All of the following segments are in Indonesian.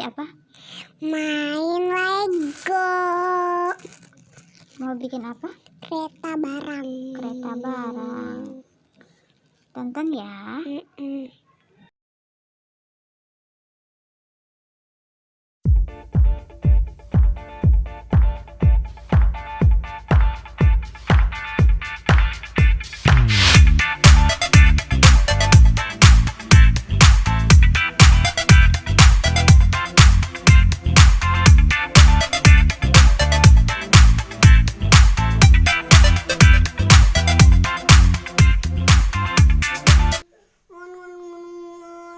apa? Main Lego. Mau bikin apa? Kereta barang. Kereta barang. Tonton ya.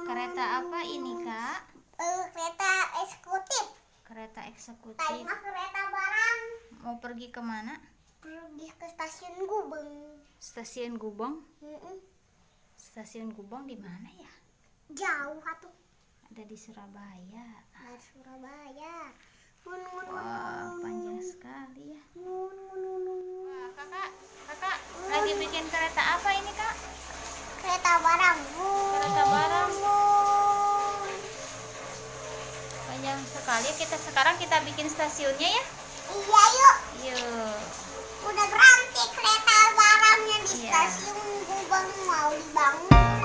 Kereta apa ini, Kak? Kereta eksekutif. Kereta eksekutif. Tadi mah kereta barang. Mau pergi kemana? Pergi ke stasiun Gubeng. Stasiun Gubeng. Stasiun Gubeng di mana ya? Jauh atuh. Ada di Surabaya. Dari Surabaya. Wah, panjang sekali ya. Wah, kakak lagi bikin kereta apa ini, Kak? Kereta barang. Kereta barang. Panjang sekali. Sekarang kita bikin stasiunnya ya. Iya yuk. Yuk. Udah berhenti kereta barangnya di Iya. stasiun Gubeng mau dibangun.